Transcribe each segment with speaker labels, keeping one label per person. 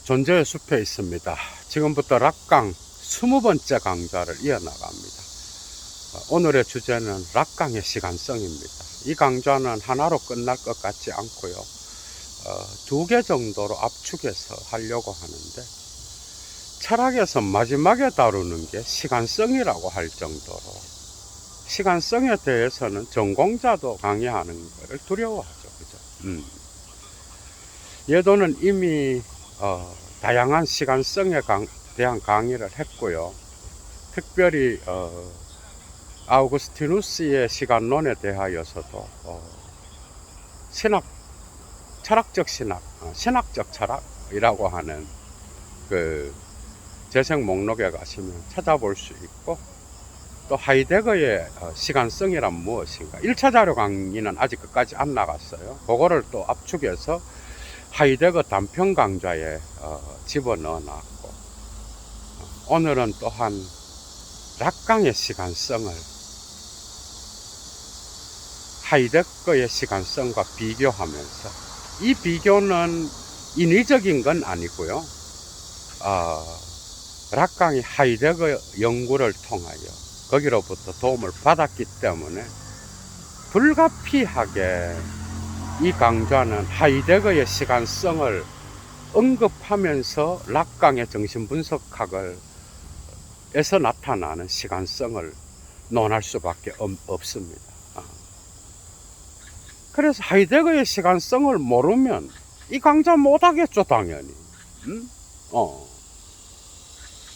Speaker 1: 존재의 숲에 있습니다. 지금부터 락강 20번째 강좌를 이어나갑니다. 오늘의 주제는 락강의 시간성입니다. 이 강좌는 하나로 끝날 것 같지 않고요. 2개 정도로 압축해서 하려고 하는데, 철학에서 마지막에 다루는 게 시간성이라고 할 정도로 시간성에 대해서는 전공자도 강의하는 것을 두려워하죠. 그죠? 예도는 이미 다양한 시간성에 대한 강의를 했고요. 특별히 아우구스티누스의 시간론에 대하여서도 철학적 신학, 신학적 철학이라고 하는 그 재생 목록에 가시면 찾아볼 수 있고, 또 하이데거의 시간성이란 무엇인가, 1차 자료 강의는 아직 끝까지 안 나갔어요. 그거를 또 압축해서 하이데거 단편 강좌에 집어넣어 놨고, 오늘은 또한 락강의 시간성을 하이데거의 시간성과 비교하면서, 이 비교는 인위적인 건 아니고요. 락강이 하이데거 연구를 통하여 거기로부터 도움을 받았기 때문에 불가피하게 이 강좌는 하이데거의 시간성을 언급하면서 락강의 정신분석학을 에서 나타나는 시간성을 논할 수밖에 없습니다. 그래서 하이데거의 시간성을 모르면 이 강좌 못하겠죠, 당연히.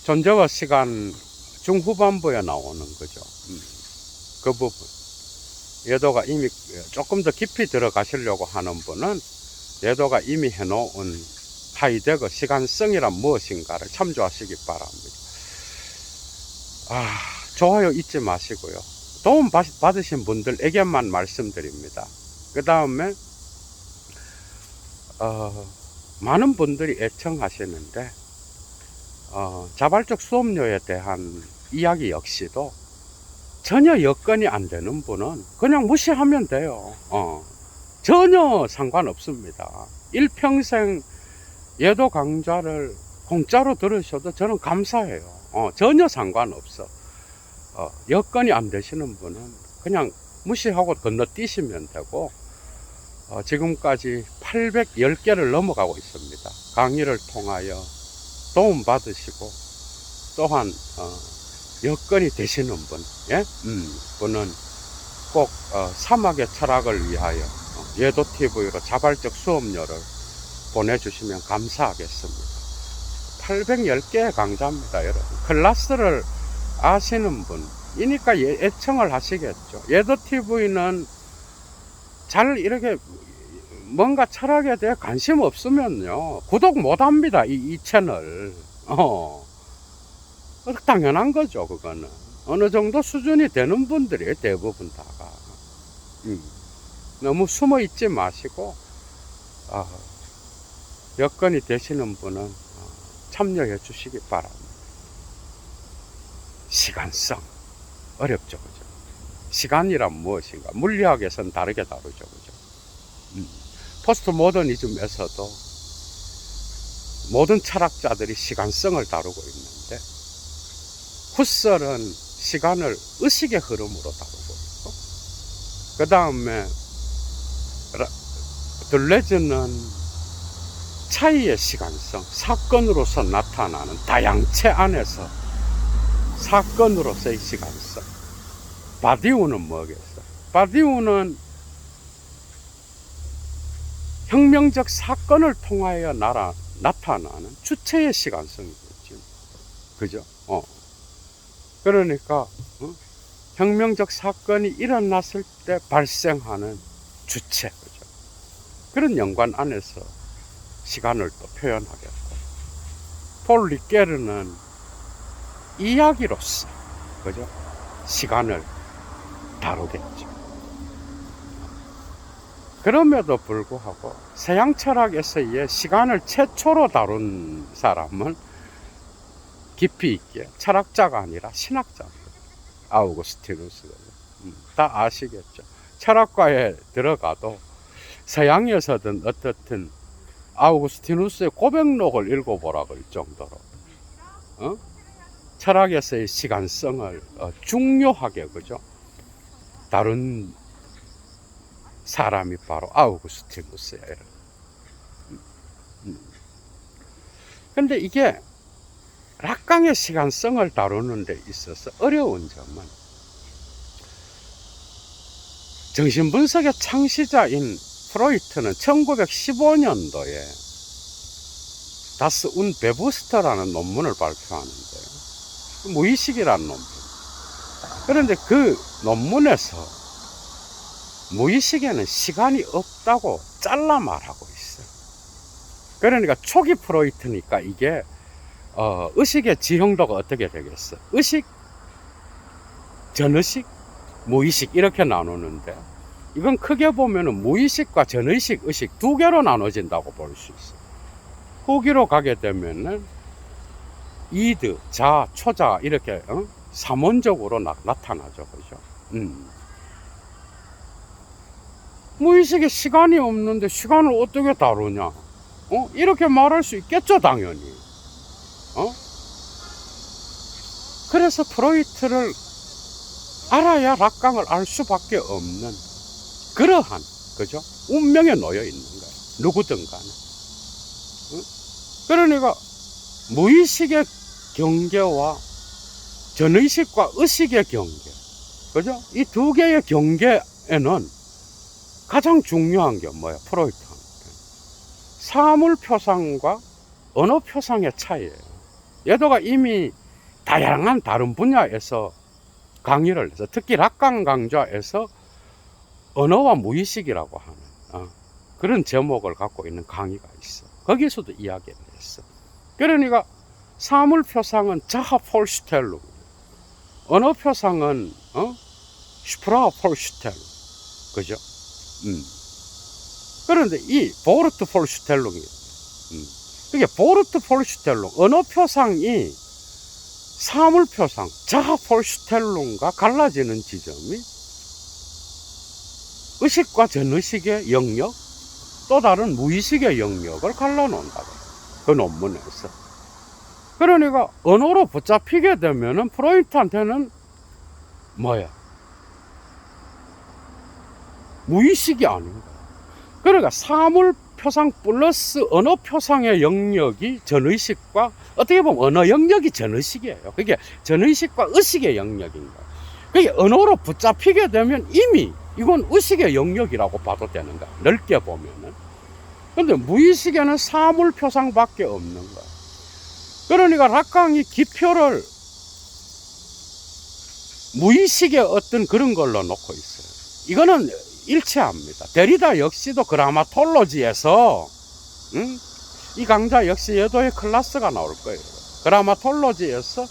Speaker 1: 존재와 시간 중후반부에 나오는 거죠. 그 부분. 예도가 이미 조금 더 깊이 들어가시려고 하는 분은 예도가 이미 해놓은 하이데거 시간성이란 무엇인가를 참조하시기 바랍니다. 좋아요 잊지 마시고요. 도움 받으신 분들에게만 말씀드립니다. 그 다음에 많은 분들이 애청하시는데, 자발적 수업료에 대한 이야기 역시도 전혀 여건이 안 되는 분은 그냥 무시하면 돼요. 전혀 상관없습니다. 일평생 예도 강좌를 공짜로 들으셔도 저는 감사해요. 전혀 상관없어. 여건이 안 되시는 분은 그냥 무시하고 건너뛰시면 되고, 지금까지 810개를 넘어가고 있습니다. 강의를 통하여 도움 받으시고, 또한 여건이 되시는 분, 분은 꼭 사막의 철학을 위하여 예도TV로 자발적 수업료를 보내주시면 감사하겠습니다. 810개의 강좌입니다, 여러분. 클래스를 아시는 분이니까 애청을 하시겠죠. 예도TV는 잘 이렇게 뭔가 철학에 대해 관심 없으면요, 구독 못 합니다, 이 채널. 당연한 거죠, 그거는. 어느 정도 수준이 되는 분들이 대부분 다가. 너무 숨어 있지 마시고, 여건이 되시는 분은 참여해 주시기 바랍니다. 시간성. 어렵죠, 그죠? 시간이란 무엇인가? 물리학에서는 다르게 다루죠, 그죠? 포스트 모더니즘에서도 모든 철학자들이 시간성을 다루고 있는데, 후설은 시간을 의식의 흐름으로 다루고 있고, 그 다음에 들레즈는 차이의 시간성, 사건으로서 나타나는 다양체 안에서 사건으로서의 시간성. 바디우는 뭐겠어? 바디우는 혁명적 사건을 통하여 나타나는 주체의 시간성이겠죠. 그죠? 그러니까 혁명적 사건이 일어났을 때 발생하는 주체, 그죠? 그런 연관 안에서 시간을 또 표현하겠고, 폴 리게르는 이야기로서, 그죠? 시간을 다루겠죠. 그럼에도 불구하고 서양 철학에서의 시간을 최초로 다룬 사람은 깊이 있게 철학자가 아니라 신학자입니다. 아우구스티누스가. 다 아시겠죠. 철학과에 들어가도 서양에서든 어떻든 아우구스티누스의 고백록을 읽어보라 그럴 정도로 철학에서의 시간성을 중요하게 그죠 다른 사람이 바로 아우구스티누스예요. 근데 이게 락강의 시간성을 다루는 데 있어서 어려운 점은 정신분석의 창시자인 프로이트는 1915년도에 다스 운 베부스터라는 논문을 발표하는데요. 무의식이라는 논문. 그런데 그 논문에서 무의식에는 시간이 없다고 잘라 말하고 있어요. 그러니까 초기 프로이트니까 이게 의식의 지형도가 어떻게 되겠어? 의식, 전의식, 무의식 이렇게 나누는데 이건 크게 보면은 무의식과 전의식, 의식 두 개로 나눠진다고 볼 수 있어요. 후기로 가게 되면은 이드, 자, 초자 이렇게 삼원적으로 나타나죠, 그죠? 무의식에 시간이 없는데 시간을 어떻게 다루냐? 이렇게 말할 수 있겠죠, 당연히. 그래서 프로이트를 알아야 락강을 알 수밖에 없는 그러한, 그죠? 운명에 놓여 있는 거예요. 누구든 간에. 그러니까 무의식의 경계와 전의식과 의식의 경계, 그죠? 이 두 개의 경계에는 가장 중요한 게 뭐야? 프로이트한테 사물 표상과 언어 표상의 차이예요. 얘도가 이미 다양한 다른 분야에서 강의를 해서 특히 락강 강좌에서 언어와 무의식이라고 하는 그런 제목을 갖고 있는 강의가 있어. 거기서도 이야기를 했어. 그러니까 사물 표상은 자하 폴슈텔룽, 언어 표상은 슈프라 폴슈텔룽, 그죠? 그런데 이 보르트 폴슈텔룽이 그게 보르트 폴슈텔룽 언어 표상이 사물 표상 자하 폴슈텔룽과 갈라지는 지점이 의식과 전의식의 영역 또 다른 무의식의 영역을 갈라놓는다. 그 논문에서. 그러니까 언어로 붙잡히게 되면은 프로이트한테는 뭐야? 무의식이 아닌 거야. 그러니까 사물 표상 플러스 언어 표상의 영역이 전의식과 어떻게 보면 언어 영역이 전의식이에요. 그게 전의식과 의식의 영역인 거야. 그게 언어로 붙잡히게 되면 이미 이건 의식의 영역이라고 봐도 되는 거야. 넓게 보면은. 근데 무의식에는 사물 표상밖에 없는 거야. 그러니까 락강이 기표를 무의식의 어떤 그런 걸로 놓고 있어요. 이거는 일치합니다. 데리다 역시도 그라마톨로지에서 이 강좌 역시 여도의 클래스가 나올 거예요. 그라마톨로지에서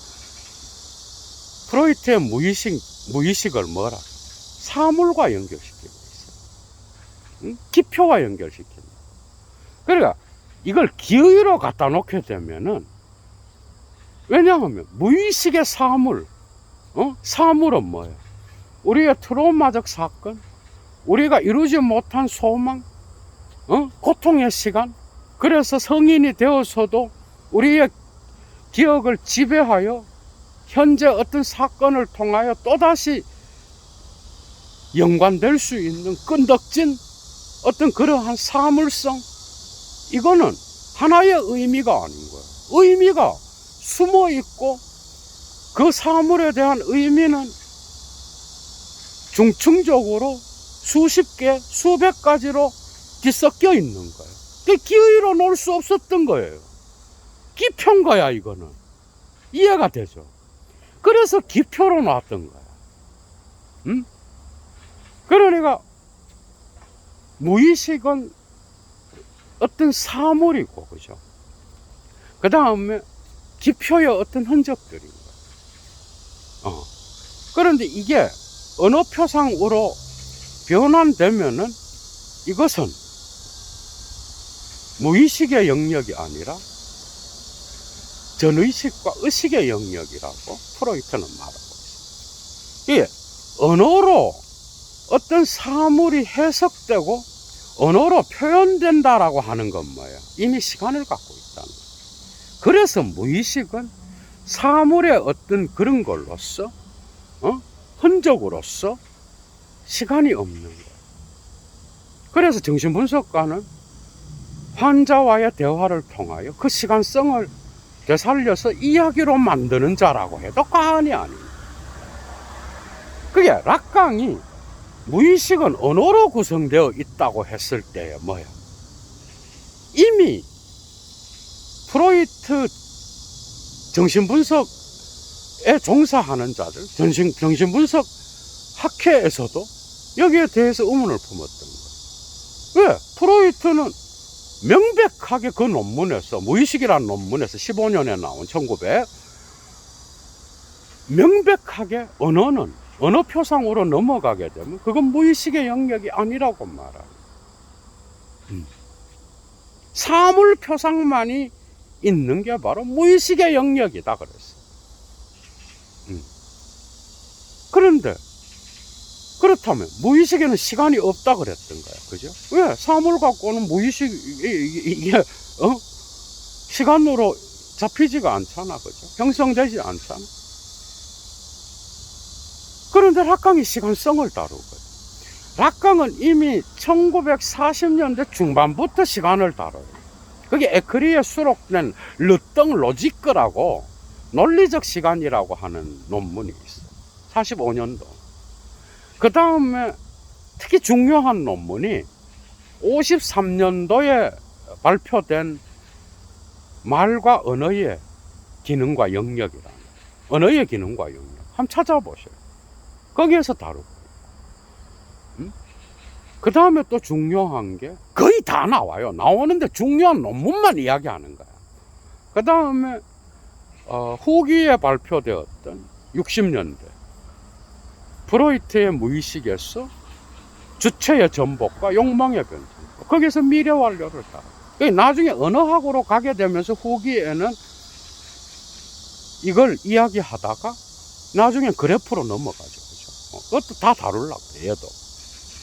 Speaker 1: 프로이트의 무의식을 뭐라? 사물과 연결시키고 있어요. 기표와 연결시킨다. 그러니까 이걸 기의로 갖다 놓게 되면은 왜냐하면 무의식의 사물, 사물은 뭐예요? 우리의 트라우마적 사건, 우리가 이루지 못한 소망, 고통의 시간. 그래서 성인이 되어서도 우리의 기억을 지배하여 현재 어떤 사건을 통하여 또다시 연관될 수 있는 끈덕진 어떤 그러한 사물성, 이거는 하나의 의미가 아닌 거예요. 의미가 숨어 있고 그 사물에 대한 의미는 중층적으로 수십 개, 수백 가지로 뒤섞여 있는 거예요. 그 기의로 놓을 수 없었던 거예요. 기표인 거야, 이거는. 이해가 되죠? 그래서 기표로 놨던 거야. 그러니까 무의식은 어떤 사물이고, 그죠? 그 다음에 기표의 어떤 흔적들인 거예요. 그런데 이게 언어 표상으로 변환되면은 이것은 무의식의 영역이 아니라 전의식과 의식의 영역이라고 프로이트는 말하고 있습니다. 이게 언어로 어떤 사물이 해석되고 언어로 표현된다라고 하는 건 뭐예요? 이미 시간을 갖고 있다는 거예요. 그래서 무의식은 사물의 어떤 그런 걸로서, 흔적으로서 시간이 없는 거예요. 그래서 정신분석가는 환자와의 대화를 통하여 그 시간성을 되살려서 이야기로 만드는 자라고 해도 과언이 아닙니다. 그게 락강이 무의식은 언어로 구성되어 있다고 했을 때에 뭐야? 이미 프로이트 정신분석에 종사하는 자들, 정신분석 학회에서도 여기에 대해서 의문을 품었던 거예요. 왜? 프로이트는 명백하게 그 논문에서, 무의식이라는 논문에서 15년에 나온 1900, 명백하게 언어는 언어 표상으로 넘어가게 되면 그건 무의식의 영역이 아니라고 말합니다. 사물 표상만이 있는 게 바로 무의식의 영역이다 그랬어. 그런데 그렇다면 무의식에는 시간이 없다 그랬던 거야, 그죠? 왜? 사물 갖고는 무의식 이게 시간으로 잡히지가 않잖아, 그죠? 형성되지 않잖아. 그런데 락강이 시간성을 다루거든. 락강은 이미 1940년대 중반부터 시간을 다뤄요. 그게 에크리에 수록된 르덩 로지크라고 논리적 시간이라고 하는 논문이 있어. 45년도. 그 다음에 특히 중요한 논문이 53년도에 발표된 말과 언어의 기능과 영역이라는, 언어의 기능과 영역. 한번 찾아보세요. 거기에서 다루고. 그 다음에 또 중요한 게 거의 다 나와요. 나오는데 중요한 논문만 이야기하는 거야. 그 다음에 후기에 발표되었던 60년대 프로이트의 무의식에서 주체의 전복과 욕망의 변천, 거기서 미래 완료를 따라. 나중에 언어학으로 가게 되면서 후기에는 이걸 이야기하다가 나중에 그래프로 넘어가죠. 그죠? 그것도 다 다루려고 해요. 얘도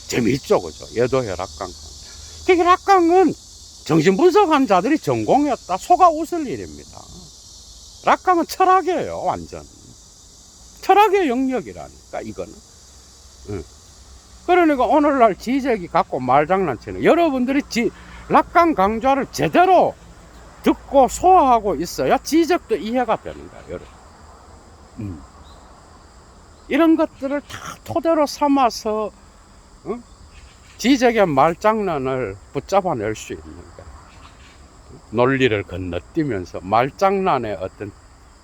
Speaker 1: 재미있죠, 그죠? 얘도 락강. 그게 락강은 정신분석 환자들이 전공했다 속아 웃을 일입니다. 락강은 철학이에요, 완전. 철학의 영역이라니까, 이거는. 그러니까 오늘날 지적이 갖고 말장난치는, 여러분들이 락강 강좌를 제대로 듣고 소화하고 있어야 지적도 이해가 되는 거야, 여러분. 이런 것들을 다 토대로 삼아서 지적의 말장난을 붙잡아낼 수 있는 거야. 논리를 건너뛰면서 말장난의 어떤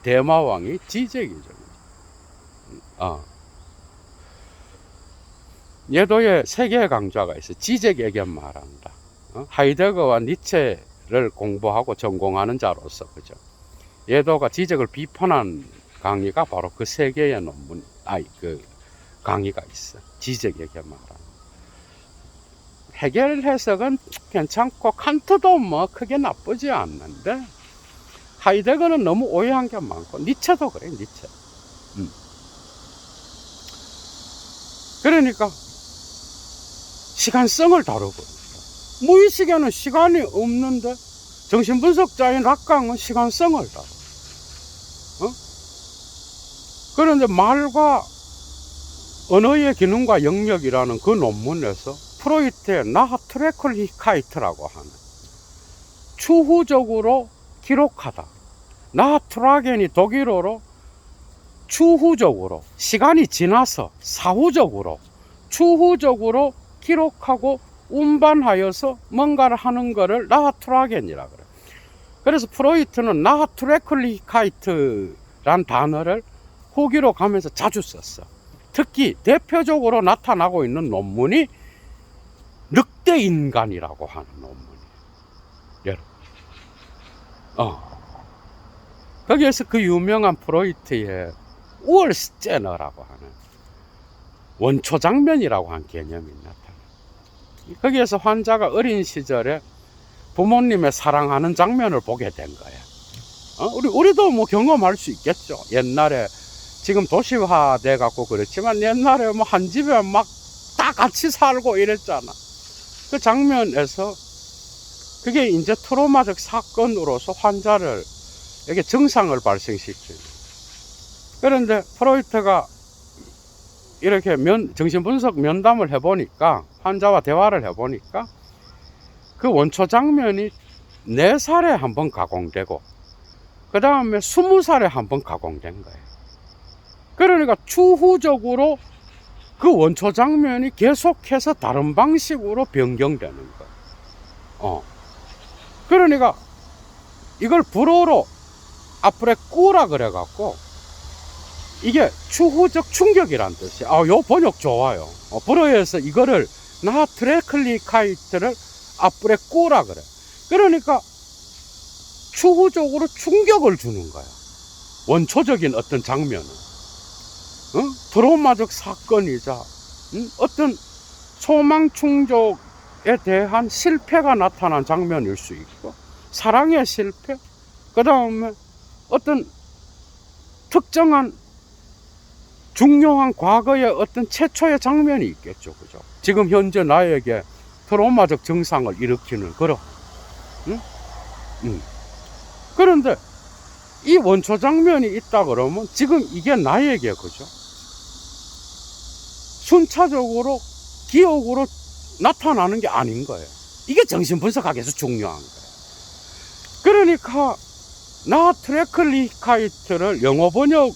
Speaker 1: 대마왕이 지적이죠. 예도의 세 개의 강좌가 있어. 지적에게 말한다. 하이데거와 니체를 공부하고 전공하는 자로서, 그죠? 예도가 지적을 비판한 강의가 바로 그 세 개의 논문, 강의가 있어. 지적에게 말한다. 해겔 해석은 괜찮고 칸트도 뭐 크게 나쁘지 않는데 하이데거는 너무 오해한 게 많고 니체도 그래, 니체. 그러니까 시간성을 다루고 있다. 무의식에는 시간이 없는데 정신분석자인 락강은 시간성을 다루고. 그런데 말과 언어의 기능과 영역이라는 그 논문에서 프로이트의 나하트레클히카이트라고 하는 추후적으로 기록하다. 나하트라겐이 독일어로 추후적으로, 시간이 지나서 사후적으로, 추후적으로 기록하고 운반하여서 뭔가를 하는 거를 나하트라겐이라 그래요. 그래서 프로이트는 나하트레클히카이트란 단어를 후기로 가면서 자주 썼어. 특히 대표적으로 나타나고 있는 논문이 늑대인간이라고 하는 논문이에요. 여러분. 거기에서 그 유명한 프로이트의 우얼스제너라고 하는 원초 장면이라고 하는 개념이 나타나요. 거기에서 환자가 어린 시절에 부모님의 사랑하는 장면을 보게 된 거야. 우리도 뭐 경험할 수 있겠죠. 옛날에 지금 도시화 돼갖고 그렇지만 옛날에 뭐 한 집에 막 다 같이 살고 이랬잖아. 그 장면에서 그게 이제 트로마적 사건으로서 환자를 이게 증상을 발생시키는. 그런데 프로이트가 이렇게 정신분석 면담을 해보니까, 환자와 대화를 해보니까 그 원초 장면이 4살에 한 번 가공되고 그 다음에 20살에 한 번 가공된 거예요. 그러니까 추후적으로 그 원초 장면이 계속해서 다른 방식으로 변경되는 거예요. 그러니까 이걸 불어로 앞으로 꾸라 그래갖고 이게 추후적 충격이란 뜻이에요. 요 번역 좋아요. 불어에서 이거를 나트레클리카이트를 앞으로 꾸라 그래. 그러니까 추후적으로 충격을 주는 거야. 원초적인 어떤 장면은 트라우마적 사건이자 어떤 소망 충족에 대한 실패가 나타난 장면일 수 있고, 사랑의 실패, 그 다음에 어떤 특정한 중요한 과거의 어떤 최초의 장면이 있겠죠. 그죠? 지금 현재 나에게 트라우마적 증상을 일으키는 그런. 그런데 이 원초 장면이 있다 그러면 지금 이게 나에게, 그죠? 순차적으로 기억으로 나타나는 게 아닌 거예요. 이게 정신분석학에서 중요한 거예요. 그러니까 나트레클리카이트를 영어 번역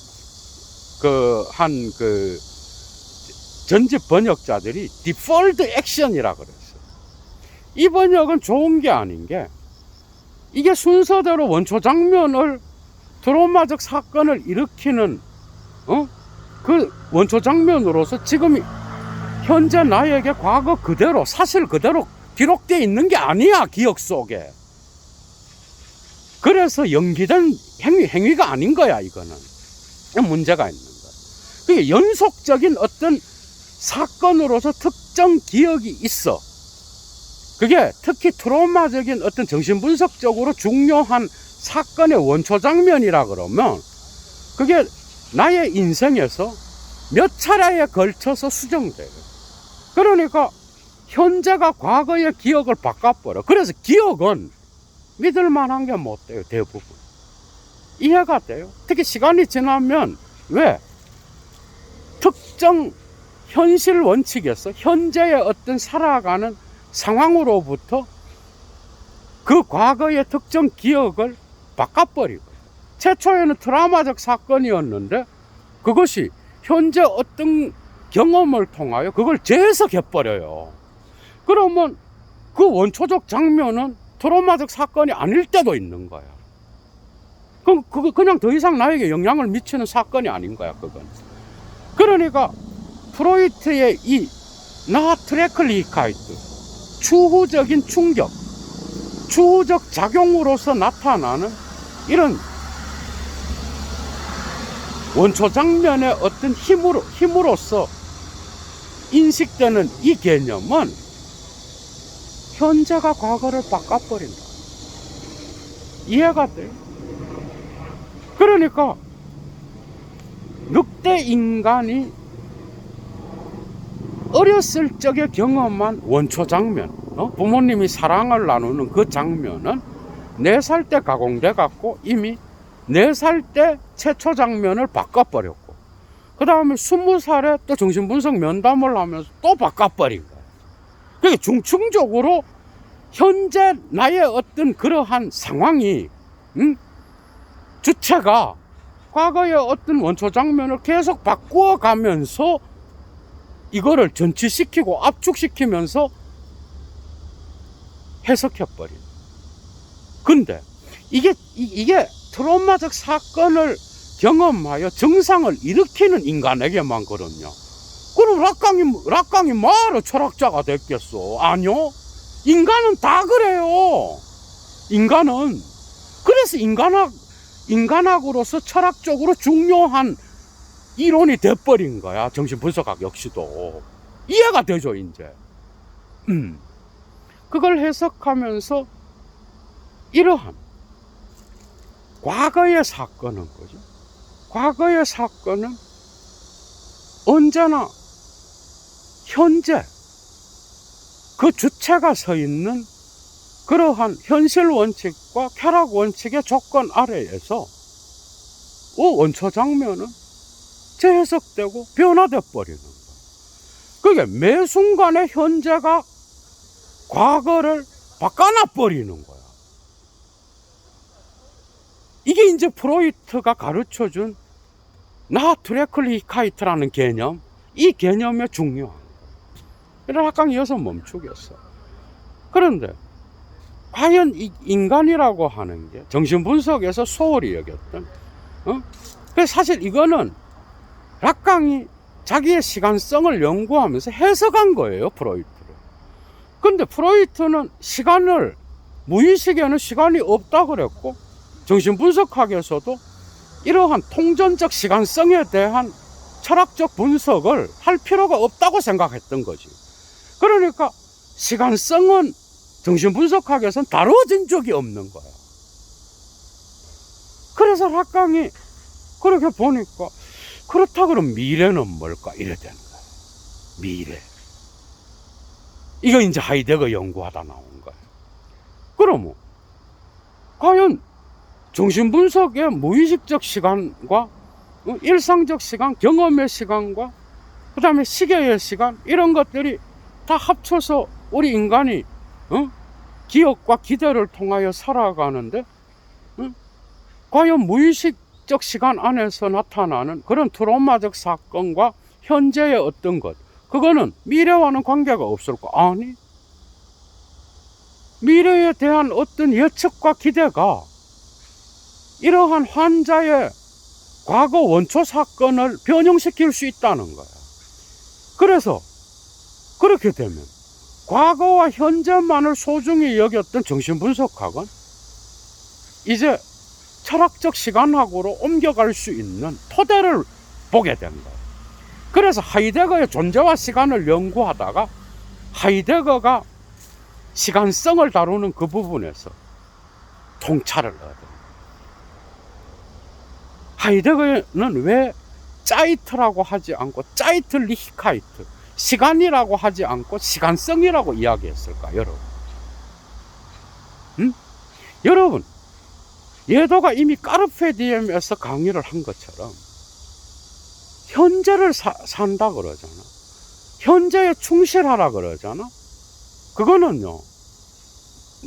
Speaker 1: 전집 번역자들이 디폴트 액션이라 그랬어요. 이 번역은 좋은 게 아닌 게, 이게 순서대로 원초 장면을 트라우마적 사건을 일으키는 그 원초 장면으로서 지금 현재 나에게 과거 그대로, 사실 그대로 기록되어 있는 게 아니야, 기억 속에. 그래서 연기된 행위가 아닌 거야, 이거는. 문제가 있는 거야. 그게 연속적인 어떤 사건으로서 특정 기억이 있어. 그게 특히 트라우마적인 어떤 정신분석적으로 중요한 사건의 원초 장면이라 그러면 그게 나의 인생에서 몇 차례에 걸쳐서 수정돼요. 그러니까 현재가 과거의 기억을 바꿔버려. 그래서 기억은 믿을 만한 게 못 돼요, 대부분. 이해가 돼요. 특히 시간이 지나면, 왜? 특정 현실 원칙에서 현재의 어떤 살아가는 상황으로부터 그 과거의 특정 기억을 바꿔버리고, 최초에는 트라우마적 사건이었는데 그것이 현재 어떤 경험을 통하여 그걸 재해석해버려요. 그러면 그 원초적 장면은 트라우마적 사건이 아닐 때도 있는 거야. 그럼 그거 그냥 더 이상 나에게 영향을 미치는 사건이 아닌 거야, 그건. 그러니까 프로이트의 이 나트레클리카이트, 추후적인 충격, 추후적 작용으로서 나타나는 이런 원초 장면의 어떤 힘으로서 인식되는 이 개념은 현재가 과거를 바꿔버린다. 이해가 돼요? 그러니까 늑대 인간이 어렸을 적에 경험한 원초 장면, 부모님이 사랑을 나누는 그 장면은 4살 때 가공돼 갖고 이미 4살 때 최초 장면을 바꿔버렸고, 그 다음에 20살에 또 정신분석 면담을 하면서 또 바꿔버린 거예요. 그게 중층적으로 현재 나의 어떤 그러한 상황이, 주체가 과거의 어떤 원초 장면을 계속 바꾸어 가면서 이거를 전치시키고 압축시키면서 해석해버린. 근데 이게 트라우마적 사건을 경험하여 증상을 일으키는 인간에게만 그렇냐? 그럼 락강이 뭐하러 철학자가 됐겠어? 아니요. 인간은 다 그래요. 인간은. 그래서 인간학으로서 철학적으로 중요한 이론이 돼버린 거야. 정신분석학 역시도. 이해가 되죠, 이제. 그걸 해석하면서 이러한 과거의 사건은, 거죠. 과거의 사건은 언제나 현재 그 주체 주체가 서 있는 그러한 현실 원칙과 쾌락 원칙의 조건 아래에서 원초 장면은 재해석되고 변화돼 버리는 거예요. 그게 매 순간의 현재가 과거를 바꿔놔 버리는 거야. 이게 이제 프로이트가 가르쳐준 나트레클리카이트라는 개념, 이 개념의 중요한 거예요. 그래서 약간 이어서 멈추겠어. 그런데 과연 이 인간이라고 하는 게 정신분석에서 소홀히 여겼던, 그래서 사실 이거는 락강이 자기의 시간성을 연구하면서 해석한 거예요, 프로이트를. 근데 프로이트는 시간을, 무의식에는 시간이 없다 그랬고, 정신분석학에서도 이러한 통전적 시간성에 대한 철학적 분석을 할 필요가 없다고 생각했던 거지. 그러니까 시간성은 정신분석학에서는 다뤄진 적이 없는 거야. 그래서 락강이 그렇게 보니까, 그렇다 그러면 미래는 뭘까? 이래 되는 거야. 미래. 이거 이제 하이데거 연구하다 나온 거야. 그러면 과연 정신분석의 무의식적 시간과 일상적 시간, 경험의 시간과 그 다음에 시계의 시간, 이런 것들이 다 합쳐서 우리 인간이 기억과 기대를 통하여 살아가는데, 과연 무의식적 시간 안에서 나타나는 그런 트라우마적 사건과 현재의 어떤 것, 그거는 미래와는 관계가 없을까? 아니, 미래에 대한 어떤 예측과 기대가 이러한 환자의 과거 원초 사건을 변형시킬 수 있다는 거야. 그래서 그렇게 되면 과거와 현재만을 소중히 여겼던 정신분석학은 이제 철학적 시간학으로 옮겨갈 수 있는 토대를 보게 된 거예요. 그래서 하이데거의 존재와 시간을 연구하다가 하이데거가 시간성을 다루는 그 부분에서 통찰을 얻은 거예요. 하이데거는 왜 짜이트라고 하지 않고 짜이트리히카이트, 시간이라고 하지 않고 시간성이라고 이야기했을까, 여러분? 여러분, 예도가 이미 까르페디엠에서 강의를 한 것처럼 현재를 산다 그러잖아. 현재에 충실하라 그러잖아. 그거는요,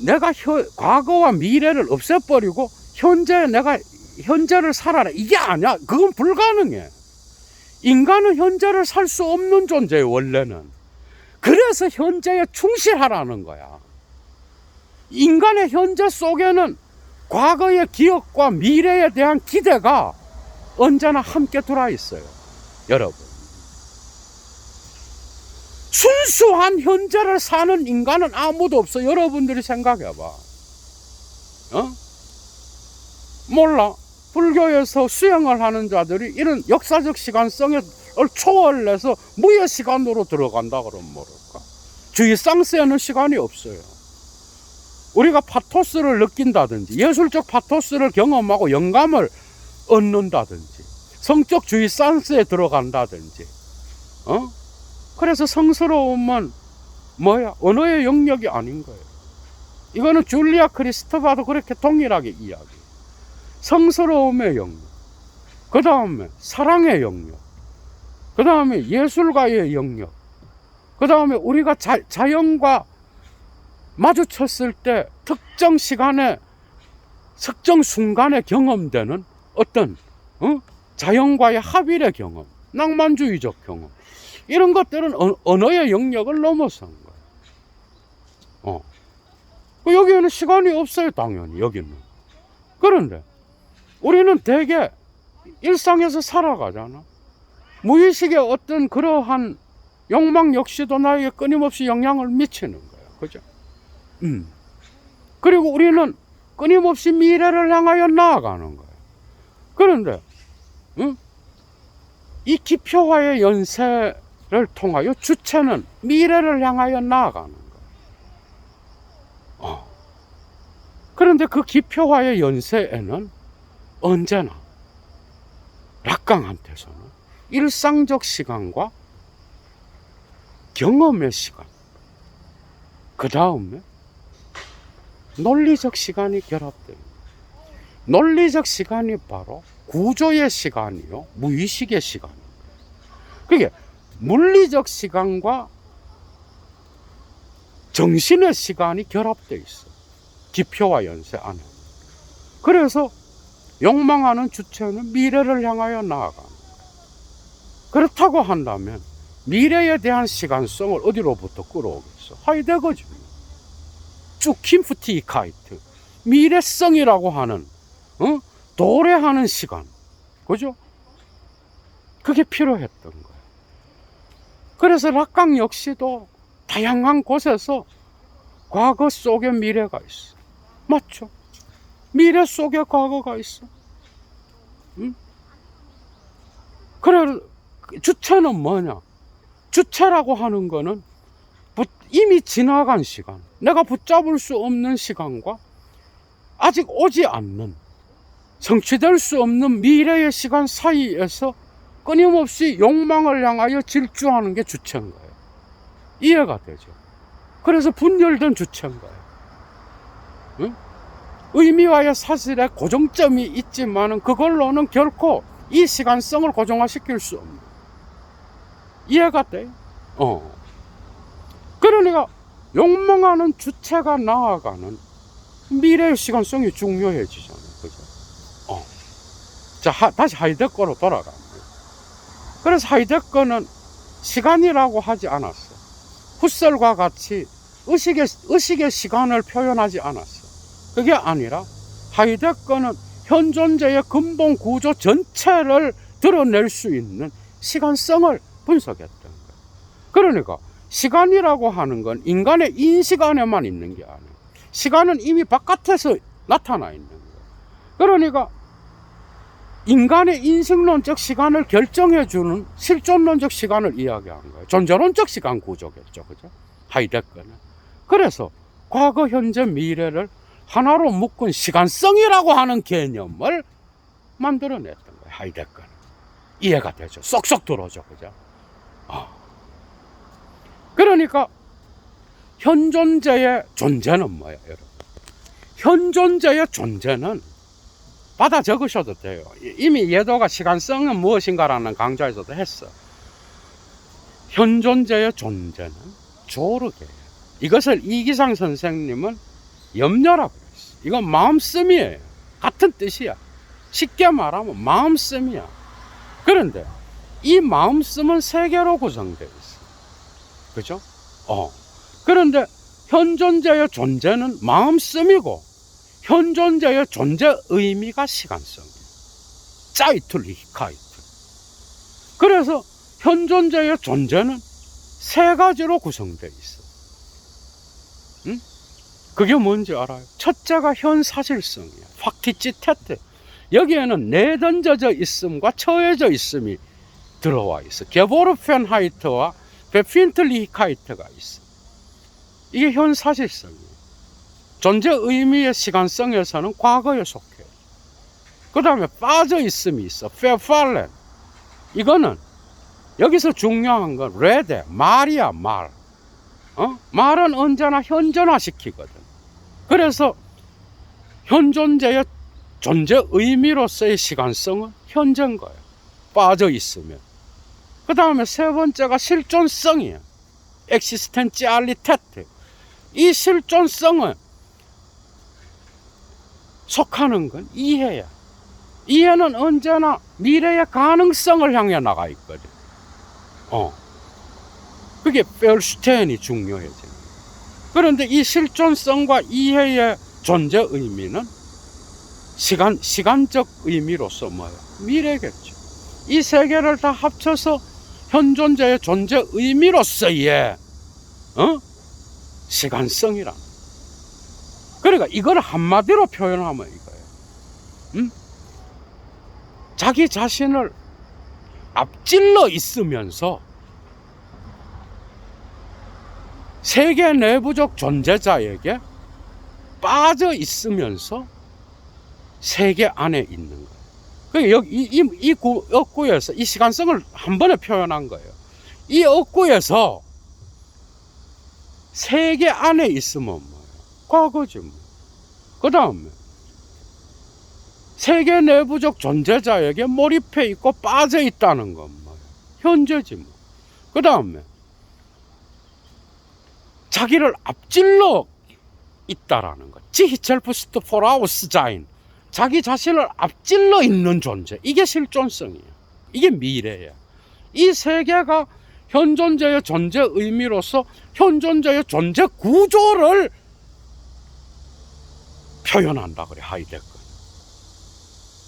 Speaker 1: 내가 과거와 미래를 없애버리고 현재를 살아라, 이게 아니야. 그건 불가능해. 인간은 현재를 살 수 없는 존재예요, 원래는. 그래서 현재에 충실하라는 거야. 인간의 현재 속에는 과거의 기억과 미래에 대한 기대가 언제나 함께 들어있어요, 여러분. 순수한 현재를 사는 인간은 아무도 없어. 여러분들이 생각해봐. 몰라. 불교에서 수행을 하는 자들이 이런 역사적 시간성을 초월해서 무의 시간으로 들어간다 그러면 모를까? 주의 상스에는 시간이 없어요. 우리가 파토스를 느낀다든지 예술적 파토스를 경험하고 영감을 얻는다든지 성적 주의 상스에 들어간다든지, 그래서 성스러움은 뭐야? 언어의 영역이 아닌 거예요. 이거는 줄리아 크리스토바도 그렇게 동일하게 이야기. 성스러움의 영역, 그 다음에 사랑의 영역, 그 다음에 예술가의 영역, 그 다음에 우리가 자연과 마주쳤을 때 특정 시간에, 특정 순간에 경험되는 어떤 자연과의 합일의 경험, 낭만주의적 경험, 이런 것들은 언어의 영역을 넘어선 거예요. 여기에는 시간이 없어요, 당연히. 여기는. 그런데 우리는 되게 일상에서 살아가잖아. 무의식의 어떤 그러한 욕망 역시도 나에게 끊임없이 영향을 미치는 거야. 그죠? 그리고 우리는 끊임없이 미래를 향하여 나아가는 거야. 그런데 이 기표화의 연세를 통하여 주체는 미래를 향하여 나아가는 거야. 그런데 그 기표화의 연세에는 언제나 락강한테서는 일상적 시간과 경험의 시간, 그 다음에 논리적 시간이 결합됩니다. 논리적 시간이 바로 구조의 시간이요, 무의식의 시간입니다. 그게 물리적 시간과 정신의 시간이 결합되어 있어. 기표와 연세 안에. 그래서 욕망하는 주체는 미래를 향하여 나아가는 거예요. 그렇다고 한다면 미래에 대한 시간성을 어디로부터 끌어오겠어? 하이데거죠. 쭈킨프티카이트, 미래성이라고 하는 도래하는 시간, 그죠? 그게 필요했던 거예요. 그래서 락강 역시도 다양한 곳에서 과거 속에 미래가 있어. 맞죠? 미래 속에 과거가 있어. 응? 그래, 주체는 뭐냐? 주체라고 하는 거는 이미 지나간 시간, 내가 붙잡을 수 없는 시간과 아직 오지 않는, 성취될 수 없는 미래의 시간 사이에서 끊임없이 욕망을 향하여 질주하는 게 주체인 거예요. 이해가 되죠? 그래서 분열된 주체인 거예요. 응? 의미와의 사실에 고정점이 있지만 그걸로는 결코 이 시간성을 고정화시킬 수 없는. 이해가 돼요? 그러니까 욕망하는 주체가 나아가는 미래의 시간성이 중요해지잖아요. 그죠? 자, 다시 하이데거로 돌아갑니다. 그래서 하이데거는 시간이라고 하지 않았어요. 후셀과 같이 의식의 시간을 표현하지 않았어요. 그게 아니라 하이데거는 현 존재의 근본 구조 전체를 드러낼 수 있는 시간성을 분석했던 거예요. 그러니까 시간이라고 하는 건 인간의 인식 안에만 있는 게 아니에요. 시간은 이미 바깥에서 나타나 있는 거예요. 그러니까 인간의 인식론적 시간을 결정해주는 실존론적 시간을 이야기한 거예요. 존재론적 시간 구조겠죠. 그죠? 하이데거는. 그래서 과거, 현재, 미래를 하나로 묶은 시간성이라고 하는 개념을 만들어냈던 거예요. 하이데거는. 이해가 되죠? 쏙쏙 들어오죠. 그죠? 그러니까 현 존재의 존재는 뭐예요, 여러분? 현 존재의 존재는 받아 적으셔도 돼요. 이미 예도가 시간성은 무엇인가라는 강좌에서도 했어. 현 존재의 존재는 조르게예요. 이것을 이기상 선생님은 염려라고 했어. 이건 마음씀이에요. 같은 뜻이야. 쉽게 말하면 마음씀이야. 그런데 이 마음씀은 세 개로 구성되어 있어. 그죠? 그런데 현 존재의 존재는 마음씀이고 현 존재의 존재 의미가 시간성이에요. 짜이틀리히카이트. 그래서 현 존재의 존재는 세 가지로 구성되어 있어. 응? 그게 뭔지 알아요? 첫째가 현 사실성이야. faktizitet. 여기에는 내던져져 있음과 처해져 있음이 들어와 있어. 게보르펜하이트와 베핀틀리히카이트가 있어. 이게 현 사실성이에요. 존재 의미의 시간성에서는 과거에 속해요. 그 다음에 빠져 있음이 있어. 페팔렌. 이거는 여기서 중요한 건 레데, 말이야, 말. 말은 언제나 현존화시키거든. 그래서 현 존재의 존재 의미로서의 시간성은 현재인 거예요. 빠져 있으면. 그 다음에 세 번째가 실존성이에요. 엑시스텐치알리테트. 이 실존성은 속하는 건 이해야. 이해는 언제나 미래의 가능성을 향해 나가 있거든. 그게 펠슈테인이 중요해져요. 그런데 이 실존성과 이해의 존재 의미는 시간적 의미로서 뭐예요? 미래겠죠. 이 세 개를 다 합쳐서 현 존재의 존재 의미로서의 시간성이라. 그러니까 이걸 한마디로 표현하면 이거예요. 자기 자신을 앞질러 있으면서 세계 내부적 존재자에게 빠져 있으면서 세계 안에 있는 거예요. 그러니까 여기 이 억구에서 이 시간성을 한 번에 표현한 거예요. 이 억구에서 세계 안에 있으면 뭐예요? 과거지 뭐. 그 다음에 세계 내부적 존재자에게 몰입해 있고 빠져 있다는 건 뭐예요? 현재지 뭐. 그 다음에 자기를 앞질러 있다라는 것. sich selbst voraussein. 자기 자신을 앞질러 있는 존재. 이게 실존성이에요. 이게 미래예요. 이 세계가 현존자의 존재 의미로서 현존자의 존재 구조를 표현한다 그래, 하이데거.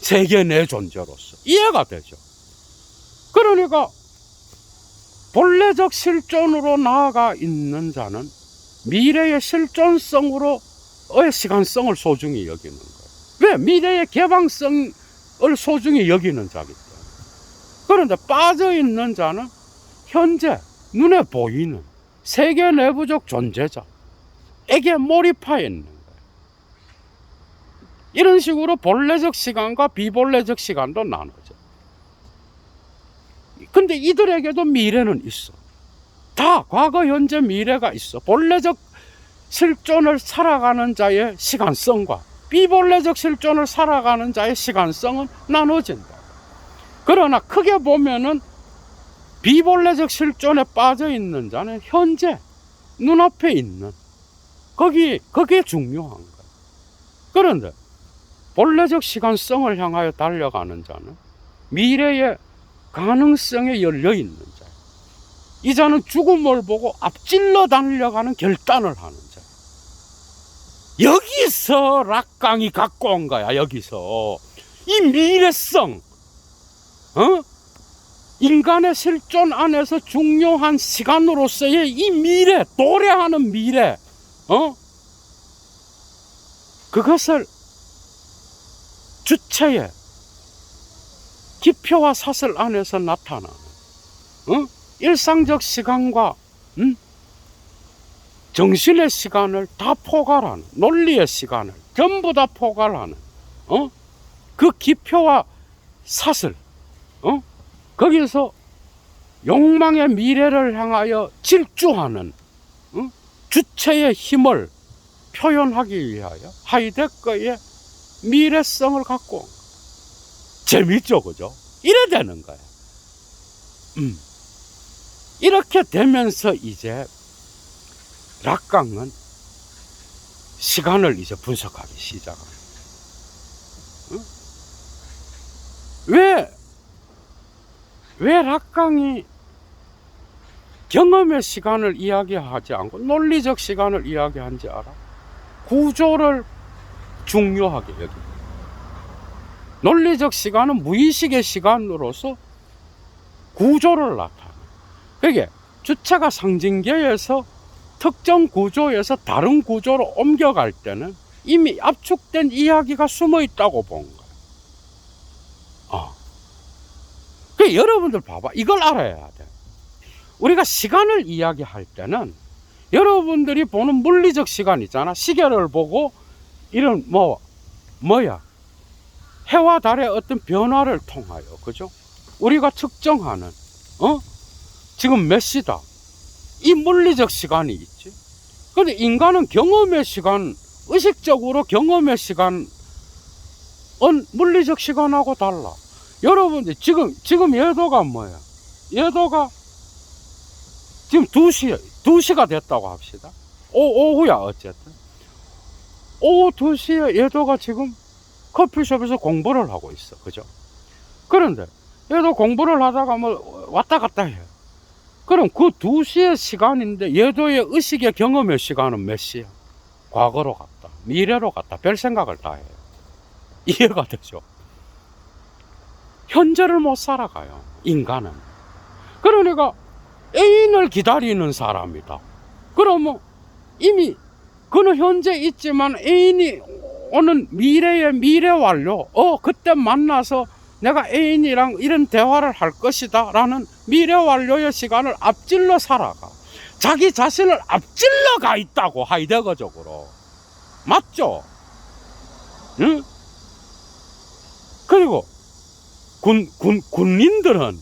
Speaker 1: 세계 내 존재로서. 이해가 되죠. 그러니까 본래적 실존으로 나아가 있는 자는 미래의 실존성으로의 시간성을 소중히 여기는 거예요. 왜? 미래의 개방성을 소중히 여기는 자기 때문에. 그런데 빠져있는 자는 현재 눈에 보이는 세계 내부적 존재자에게 몰입하여 있는 거예요. 이런 식으로 본래적 시간과 비본래적 시간도 나눠져. 근데 이들에게도 미래는 있어. 다 과거, 현재, 미래가 있어. 본래적 실존을 살아가는 자의 시간성과 비본래적 실존을 살아가는 자의 시간성은 나눠진다. 그러나 크게 보면은 비본래적 실존에 빠져 있는 자는 현재 눈앞에 있는 그게 중요한 거야. 그런데 본래적 시간성을 향하여 달려가는 자는 미래의 가능성에 열려 있는 자야. 이 자는 죽음을 보고 앞질러 달려가는 결단을 하는 자야. 여기서 락강이 갖고 온 거야. 여기서 이 미래성, 인간의 실존 안에서 중요한 시간으로서의 이 미래, 도래하는 미래, 그것을 주체의 기표와 사슬 안에서 나타나는 일상적 시간과 정신의 시간을 다 포괄하는, 논리의 시간을 전부 다 포괄하는 그 기표와 사슬, 거기서 욕망의 미래를 향하여 질주하는 주체의 힘을 표현하기 위하여 하이데거의 미래성을 갖고 온 거야. 재밌죠, 그죠? 이래 되는 거야. 이렇게 되면서 이제 락강은 시간을 이제 분석하기 시작합니다. 왜 락강이 경험의 시간을 이야기하지 않고 논리적 시간을 이야기한지 알아? 구조를 중요하게 여깁니다. 논리적 시간은 무의식의 시간으로서 구조를 나타내. 그게 주체가 상징계에서 특정 구조에서 다른 구조로 옮겨갈 때는 이미 압축된 이야기가 숨어 있다고 본 거예요. 그 여러분들 봐봐. 이걸 알아야 돼. 우리가 시간을 이야기할 때는 여러분들이 보는 물리적 시간 있잖아. 시계를 보고 이런 뭐야? 해와 달의 어떤 변화를 통하여, 그죠? 우리가 측정하는, 지금 몇 시다. 이 물리적 시간이 있지. 근데 인간은 경험의 시간, 의식적으로 경험의 시간은 물리적 시간하고 달라. 여러분들, 지금 예도가 뭐야? 예도가 지금 2시가 됐다고 합시다. 오후야, 어쨌든. 오후 2시에 예도가 지금 커피숍에서 공부를 하고 있어. 그죠? 그런데 얘도 공부를 하다가 뭐 왔다 갔다 해. 그럼 그 2시의 시간인데 얘도의 의식의 경험의 시간은 몇 시야? 과거로 갔다, 미래로 갔다, 별 생각을 다 해요. 이해가 되죠? 현재를 못 살아가요, 인간은. 그러니까 애인을 기다리는 사람이다. 그러면 이미 그는 현재 있지만 애인이 오는 미래의 미래 완료, 그때 만나서 내가 애인이랑 이런 대화를 할 것이다 라는 미래 완료의 시간을 앞질러 살아가. 자기 자신을 앞질러 가 있다고, 하이데거적으로. 맞죠? 응? 그리고 군인들은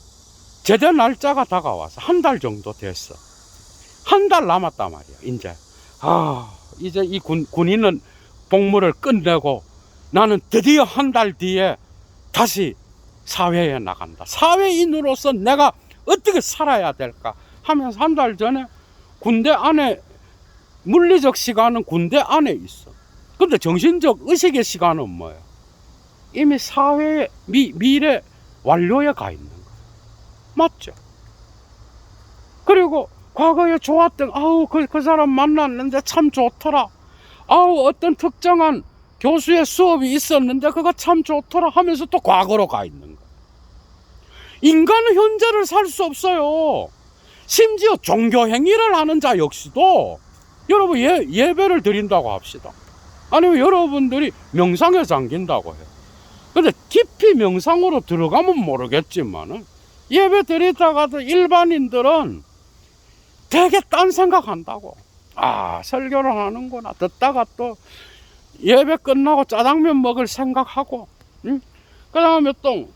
Speaker 1: 제대 날짜가 다가와서 한 달 정도 됐어. 한 달 남았단 말이야, 이제. 이제 이 군인은 복무를 끝내고 나는 드디어 한 달 뒤에 다시 사회에 나간다. 사회인으로서 내가 어떻게 살아야 될까 하면서 한 달 전에 군대 안에, 물리적 시간은 군대 안에 있어. 근데 정신적 의식의 시간은 뭐예요? 이미 사회의 미래 완료에 가 있는 거예요. 맞죠? 그리고 과거에 좋았던, 그 사람 만났는데 참 좋더라. 어떤 특정한 교수의 수업이 있었는데 그거 참 좋더라 하면서 또 과거로 가 있는 거예요. 인간은 현재를 살 수 없어요. 심지어 종교행위를 하는 자 역시도, 여러분 예배를 드린다고 합시다. 아니면 여러분들이 명상에 잠긴다고 해요. 근데 깊이 명상으로 들어가면 모르겠지만은 예배 드리다가도 일반인들은 되게 딴 생각한다고. 설교를 하는구나. 듣다가 또 예배 끝나고 짜장면 먹을 생각하고, 그 다음에 또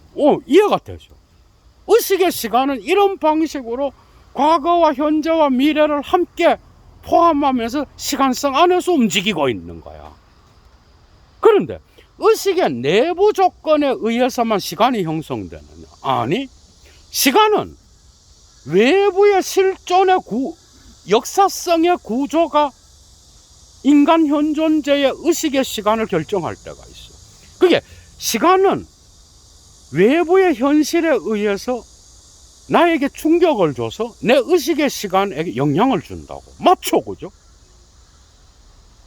Speaker 1: 이해가 되죠. 의식의 시간은 이런 방식으로 과거와 현재와 미래를 함께 포함하면서 시간성 안에서 움직이고 있는 거야. 그런데 의식의 내부 조건에 의해서만 시간이 형성되느냐? 아니, 시간은 외부의 실존의 역사성의 구조가 인간 현존제의 의식의 시간을 결정할 때가 있어. 그게 시간은 외부의 현실에 의해서 나에게 충격을 줘서 내 의식의 시간에 영향을 준다고. 맞죠? 그죠?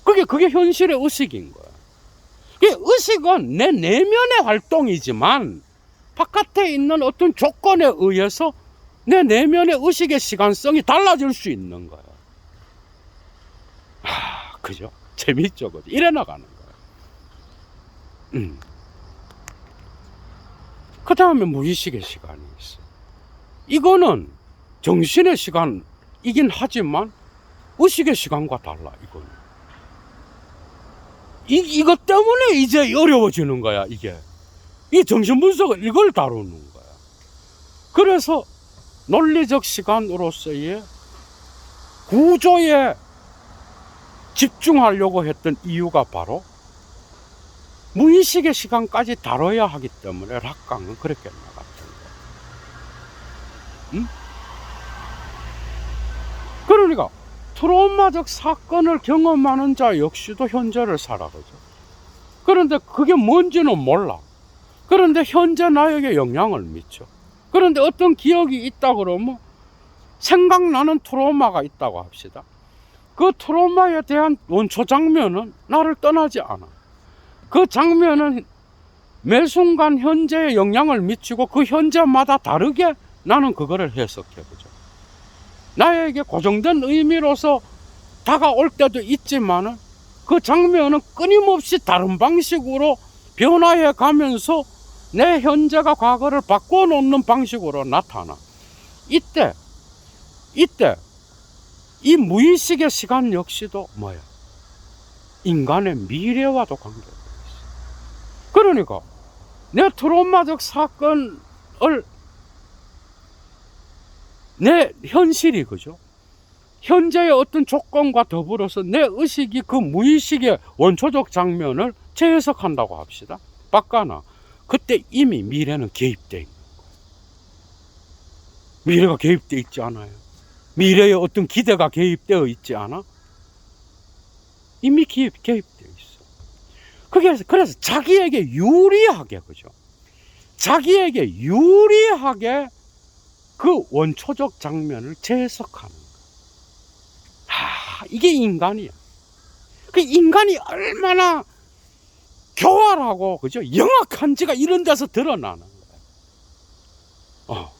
Speaker 1: 그게 현실의 의식인 거야. 의식은 내 내면의 활동이지만 바깥에 있는 어떤 조건에 의해서 내 내면의 의식의 시간성이 달라질 수 있는 거야. 그죠? 재밌죠? 그죠? 이래 나가는 거야. 그 다음에 무의식의 시간이 있어. 이거는 정신의 시간이긴 하지만 의식의 시간과 달라, 이거는. 이것 때문에 이제 어려워지는 거야, 이게. 이 정신분석은 이걸 다루는 거야. 그래서 논리적 시간으로서의 구조에 집중하려고 했던 이유가 바로 무의식의 시간까지 다뤄야 하기 때문에 락강은 그렇게 나갔던 거야. 그러니까 트라우마적 사건을 경험하는 자 역시도 현재를 살아, 그죠? 그런데 그게 뭔지는 몰라. 그런데 현재 나에게 영향을 미쳐. 그런데 어떤 기억이 있다 그러면 생각나는 트라우마가 있다고 합시다. 그 트라우마에 대한 원초 장면은 나를 떠나지 않아. 그 장면은 매 순간 현재에 영향을 미치고 그 현재마다 다르게 나는 그거를 해석해보죠. 나에게 고정된 의미로서 다가올 때도 있지만은 그 장면은 끊임없이 다른 방식으로 변화해 가면서 내 현재가 과거를 바꿔놓는 방식으로 나타나. 이때 이 무의식의 시간 역시도 뭐야? 인간의 미래와도 관계가 있어. 그러니까 내 트라우마적 사건을 내 현실이, 그죠? 현재의 어떤 조건과 더불어서 내 의식이 그 무의식의 원초적 장면을 재해석한다고 합시다. 바꿔나. 그때 이미 미래는 개입되어 있는 거예요. 미래가 개입되어 있지 않아요? 미래에 어떤 기대가 개입되어 있지 않아? 이미 개입되어 있어. 그래서 자기에게 유리하게, 그죠? 자기에게 유리하게 그 원초적 장면을 재해석하는 거야. 이게 인간이야. 그 인간이 얼마나 교활하고, 그죠? 영악한지가 이런 데서 드러나는 거야.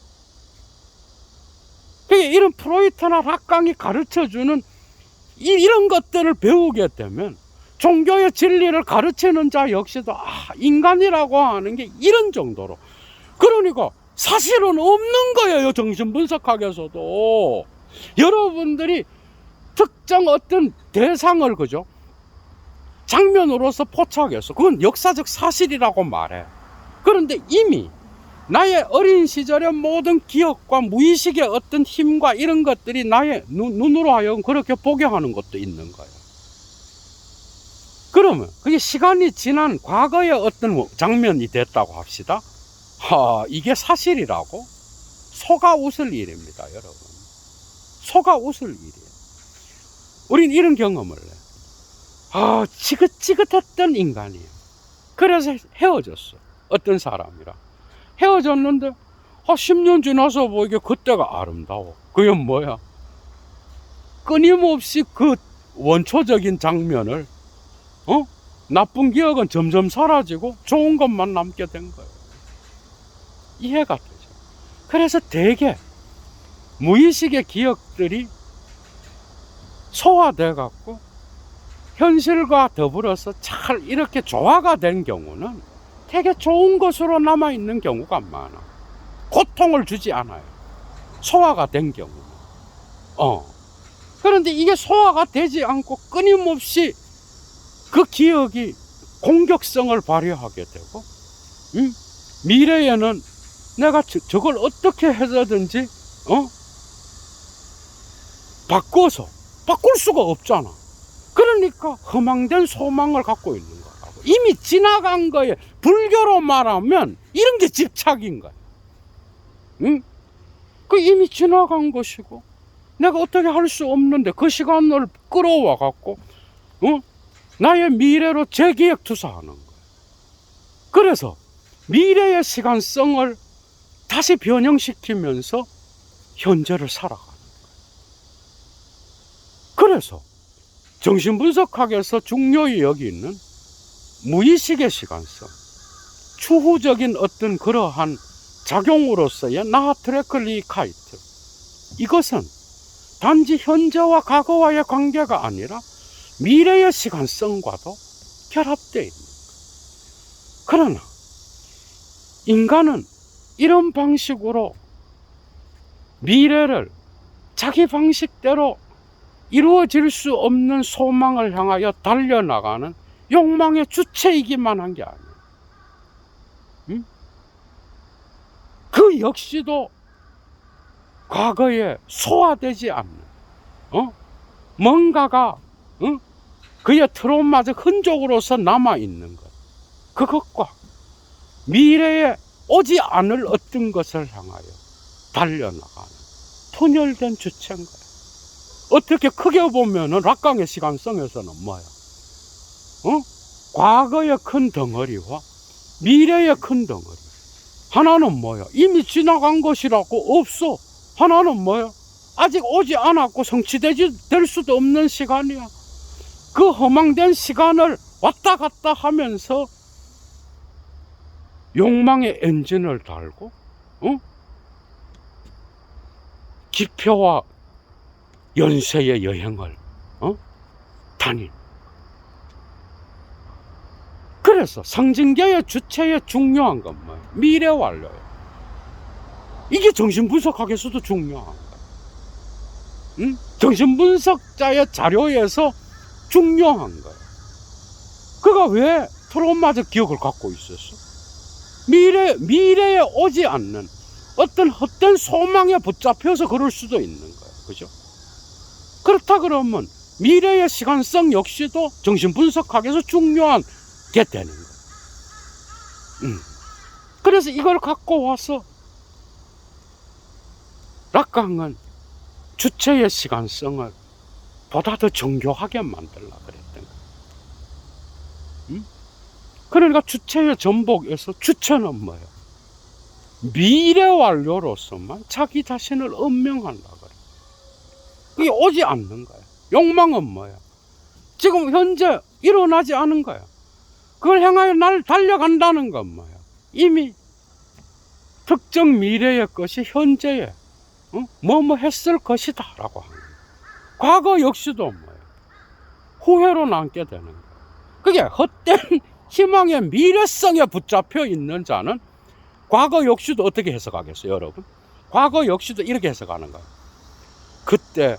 Speaker 1: 그러니까 이런 프로이트나 락강이 가르쳐주는 이런 것들을 배우게 되면 종교의 진리를 가르치는 자 역시도 인간이라고 하는 게 이런 정도로. 그러니까 사실은 없는 거예요. 정신분석학에서도 여러분들이 특정 어떤 대상을, 그죠? 장면으로서 포착해서 그건 역사적 사실이라고 말해. 그런데 이미 나의 어린 시절의 모든 기억과 무의식의 어떤 힘과 이런 것들이 나의 눈으로 하여금 그렇게 보게 하는 것도 있는 거예요. 그러면 그게 시간이 지난 과거의 어떤 장면이 됐다고 합시다. 이게 사실이라고? 속아 웃을 일입니다, 여러분. 속아 웃을 일이에요. 우린 이런 경험을 해요. 지긋지긋했던 인간이에요. 그래서 헤어졌어. 어떤 사람이랑. 헤어졌는데, 10년 지나서 보이게 그때가 아름다워. 그게 뭐야? 끊임없이 그 원초적인 장면을, 나쁜 기억은 점점 사라지고 좋은 것만 남게 된 거예요. 이해가 되죠. 그래서 되게 무의식의 기억들이 소화돼 갖고 현실과 더불어서 잘 이렇게 조화가 된 경우는 되게 좋은 것으로 남아있는 경우가 많아. 고통을 주지 않아요. 소화가 된 경우는. 그런데 이게 소화가 되지 않고 끊임없이 그 기억이 공격성을 발휘하게 되고, 미래에는 내가 저걸 어떻게 해서든지, 바꿀 수가 없잖아. 그러니까 허망된 소망을 갖고 있는 거라고. 이미 지나간 거에, 불교로 말하면 이런 게 집착인 거야. 그 이미 지나간 것이고, 내가 어떻게 할 수 없는데 그 시간을 끌어와 갖고, 나의 미래로 재기획 투사하는 거야. 그래서 미래의 시간성을 다시 변형시키면서 현재를 살아가는 거야. 그래서 정신분석학에서 중요히 여기는 무의식의 시간성, 추후적인 어떤 그러한 작용으로서의 나하트레클리카이트, 이것은 단지 현재와 과거와의 관계가 아니라 미래의 시간성과도 결합되어 있는 거예요. 그러나 인간은 이런 방식으로 미래를 자기 방식대로 이루어질 수 없는 소망을 향하여 달려나가는 욕망의 주체이기만 한 게 아니에요. 그 역시도 과거에 소화되지 않는 뭔가가 그의 트라우마적 흔적으로서 남아있는 것, 그것과 미래에 오지 않을 어떤 것을 향하여 달려나가는 분열된 주체인 거예요. 어떻게 크게 보면은 락강의 시간성에서는 뭐야? 과거의 큰 덩어리와 미래의 큰 덩어리. 하나는 뭐야? 이미 지나간 것이라고 없어. 하나는 뭐야? 아직 오지 않았고 성취될 수도 없는 시간이야. 그 허망된 시간을 왔다 갔다 하면서 욕망의 엔진을 달고, 기표와 연쇄의 여행을 다닌. 그래서 상징계의 주체의 중요한 건 뭐예요? 미래 완료예요. 이게 정신분석학에서도 중요한 거예요. 정신분석자의 자료에서 중요한 거예요. 그가 왜 트라우마적 기억을 갖고 있었어? 미래에 오지 않는 어떤 헛된 소망에 붙잡혀서 그럴 수도 있는 거예요. 그죠? 그렇다 그러면 미래의 시간성 역시도 정신분석학에서 중요한 게 되는 거예요. 그래서 이걸 갖고 와서 락강은 주체의 시간성을 보다 더 정교하게 만들려고 그랬던 거예요. 그러니까 주체의 전복에서 주체는 뭐예요? 미래 완료로서만 자기 자신을 음명하려고 그래요. 그게 오지 않는 거예요. 욕망은 뭐예요? 지금 현재 일어나지 않은 거예요. 그걸 향하여 날 달려간다는 건 뭐예요? 이미 특정 미래의 것이 현재에 뭐뭐 했을 것이다 라고 하는 거예요. 과거 역시도 뭐예요? 후회로 남게 되는 거예요. 그게 헛된 희망의 미래성에 붙잡혀 있는 자는 과거 역시도 어떻게 해석하겠어요, 여러분? 과거 역시도 이렇게 해석하는 거예요. 그때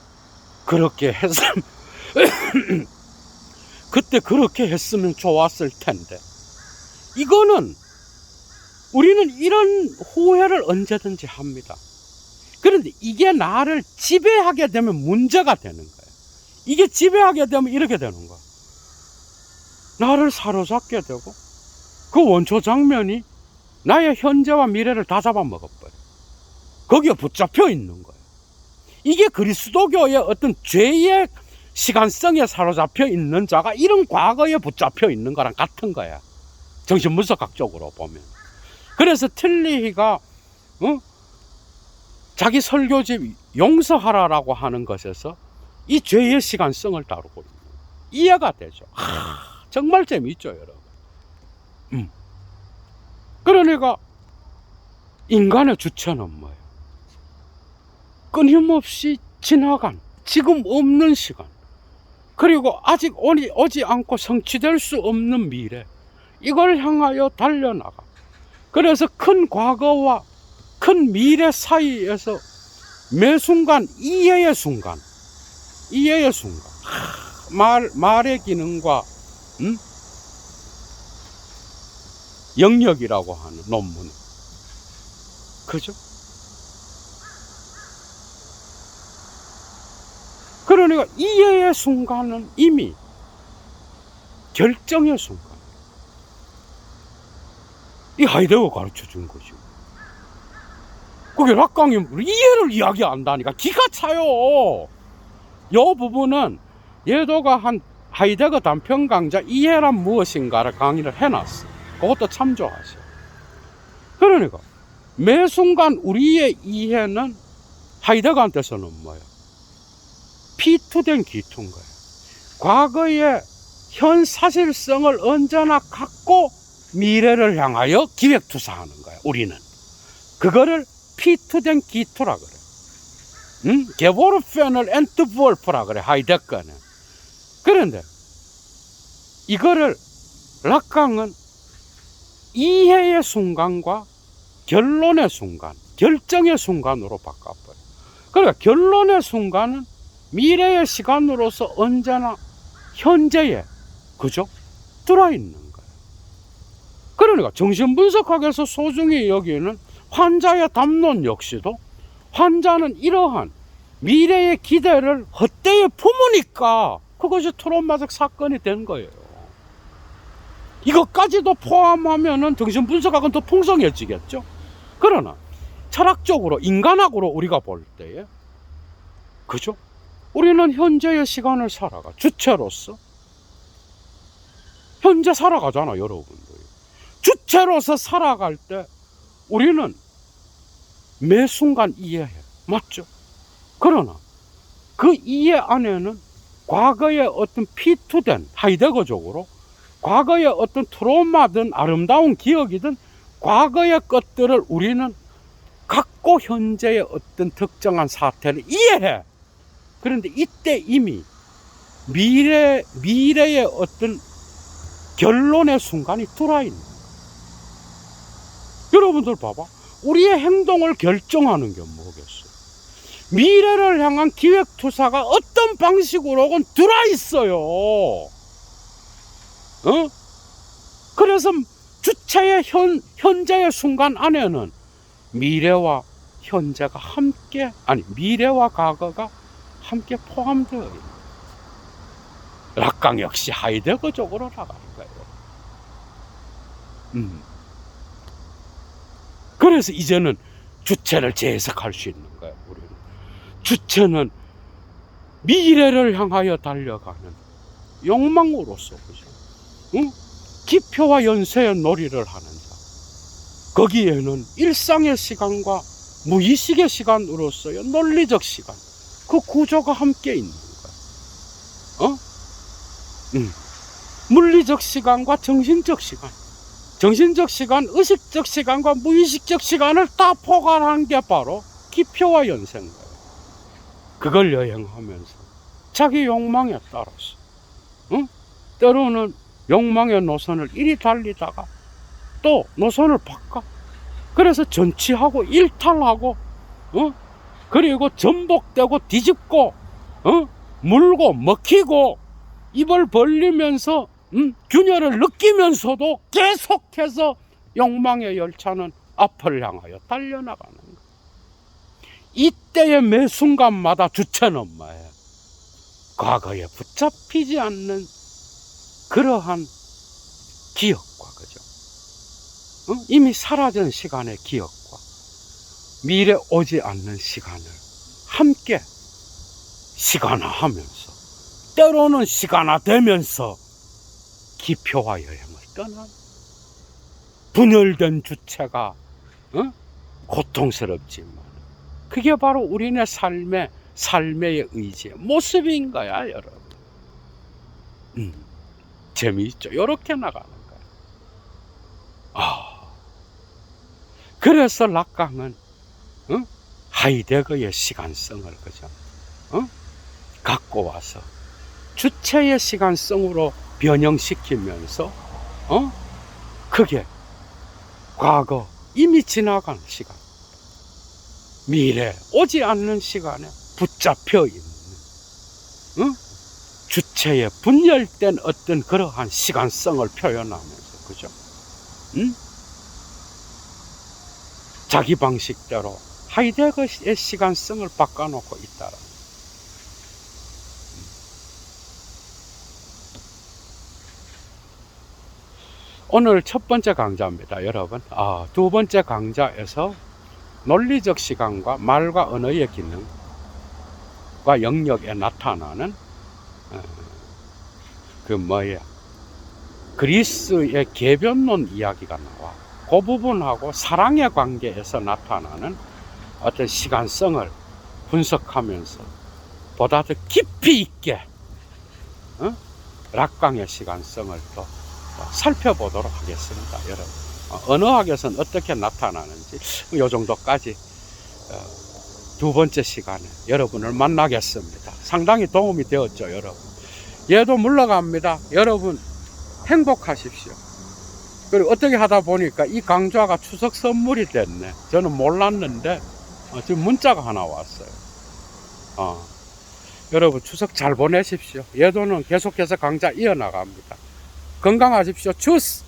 Speaker 1: 그렇게 했으면 그때 그렇게 했으면 좋았을 텐데. 이거는 우리는 이런 후회를 언제든지 합니다. 그런데 이게 나를 지배하게 되면 문제가 되는 거예요. 이게 지배하게 되면 이렇게 되는 거예요. 나를 사로잡게 되고 그 원초 장면이 나의 현재와 미래를 다 잡아먹어버려. 거기에 붙잡혀 있는 거예요. 이게 그리스도교의 어떤 죄의 시간성에 사로잡혀 있는 자가 이런 과거에 붙잡혀 있는 거랑 같은 거야. 정신분석학적으로 보면. 그래서 틸리히가 자기 설교집 용서하라라고 하는 것에서 이 죄의 시간성을 다루고 있는 거예요. 이해가 되죠. 정말 재미있죠, 여러분. 그러니까 인간의 주체는 뭐예요? 끊임없이 지나간 지금 없는 시간, 그리고 아직 오지 않고 성취될 수 없는 미래, 이걸 향하여 달려나가. 그래서 큰 과거와 큰 미래 사이에서 매 순간 이해의 순간, 말의 기능과 영역이라고 하는 논문. 그죠? 그러니까 이해의 순간은 이미 결정의 순간. 이 하이데거가 가르쳐 준 거죠. 그게 락강이 이해를 이야기한다니까 기가 차요. 이 부분은 예도가 한 하이데거 단편 강좌 이해란 무엇인가를 강의를 해놨어. 그것도 참조하세요. 그러니까 매 순간 우리의 이해는 하이데거한테서는 뭐예요? 피투된 기투인 거예요. 과거의 현 사실성을 언제나 갖고 미래를 향하여 기획투사하는 거예요. 우리는 그거를 피투된 기투라 그래. 게보르펜을 엔트볼프라 그래, 하이데거는. 그런데 이거를 락강은 이해의 순간과 결론의 순간, 결정의 순간으로 바꿔버려. 그러니까 결론의 순간은 미래의 시간으로서 언제나 현재에, 그죠? 들어있는 거예요. 그러니까 정신분석학에서 소중히 여기는 환자의 담론 역시도 환자는 이러한 미래의 기대를 헛되이 품으니까 그것이 트라우마적 사건이 된 거예요. 이것까지도 포함하면은 정신분석학은 더 풍성해지겠죠. 그러나 철학적으로, 인간학으로 우리가 볼 때에, 그죠? 우리는 현재의 시간을 살아가. 주체로서 현재 살아가잖아, 여러분들이. 주체로서 살아갈 때 우리는 매 순간 이해해. 맞죠? 그러나 그 이해 안에는 과거의 어떤 피투된, 하이데거적으로 과거의 어떤 트라우마든 아름다운 기억이든 과거의 것들을 우리는 갖고 현재의 어떤 특정한 사태를 이해해. 그런데 이때 이미 미래의 어떤 결론의 순간이 들어있는 거예요. 여러분들 봐봐. 우리의 행동을 결정하는 게 뭐겠어요? 미래를 향한 기획투사가 어떤 방식으로건 들어있어요. 그래서 주체의 현재의 순간 안에는 미래와 현재가 함께, 미래와 과거가 함께 포함되어 있는 거예요. 락강 역시 하이데거적으로 나가는 거예요. 그래서 이제는 주체를 재해석할 수 있는 거예요. 우리는 주체는 미래를 향하여 달려가는 욕망으로서, 그죠? 기표와 연세의 놀이를 하는 자, 거기에는 일상의 시간과 무의식의 시간으로서의 논리적 시간, 그 구조가 함께 있는 거예요. 물리적 시간과 정신적 시간, 정신적 시간, 의식적 시간과 무의식적 시간을 다 포괄한 게 바로 기표와 연세인 거예요. 그걸 여행하면서 자기 욕망에 따라서 때로는 욕망의 노선을 이리 달리다가 또 노선을 바꿔. 그래서 전치하고 일탈하고 그리고 전복되고 뒤집고 물고 먹히고 입을 벌리면서 균열을 느끼면서도 계속해서 욕망의 열차는 앞을 향하여 달려나가는 거예요. 이때의 매 순간마다 주체는 뭐예요? 과거에 붙잡히지 않는 그러한 기억과, 그죠? 이미 사라진 시간의 기억과 미래 오지 않는 시간을 함께 시간화하면서, 때로는 시간화되면서 기표와 여행을 떠난 분열된 주체가 고통스럽지만 그게 바로 우리네 삶의 의지의 모습인 거야, 여러분. 재미있죠? 이렇게 나가는 거야. 그래서 락강은 하이데거의 시간성을, 그죠? 갖고 와서 주체의 시간성으로 변형시키면서 그게 과거 이미 지나간 시간, 미래 오지 않는 시간에 붙잡혀 있는 주체의 분열된 어떤 그러한 시간성을 표현하면서, 그죠? 자기 방식대로 하이데거의 시간성을 바꿔놓고 있다라. 오늘 첫 번째 강좌입니다, 여러분. 두 번째 강좌에서 논리적 시간과 말과 언어의 기능과 영역에 나타나는 그리스의 계변론 이야기가 나와. 그 부분하고 사랑의 관계에서 나타나는 어떤 시간성을 분석하면서 보다 더 깊이 있게 락강의 시간성을 또 살펴보도록 하겠습니다, 여러분. 언어학에서는 어떻게 나타나는지 이 정도까지 두 번째 시간에 여러분을 만나겠습니다. 상당히 도움이 되었죠, 여러분. 얘도 물러갑니다. 여러분 행복하십시오. 그리고 어떻게 하다 보니까 이 강좌가 추석 선물이 됐네. 저는 몰랐는데 지금 문자가 하나 왔어요. 여러분 추석 잘 보내십시오. 얘도는 계속해서 강좌 이어나갑니다. 건강하십시오. 주스!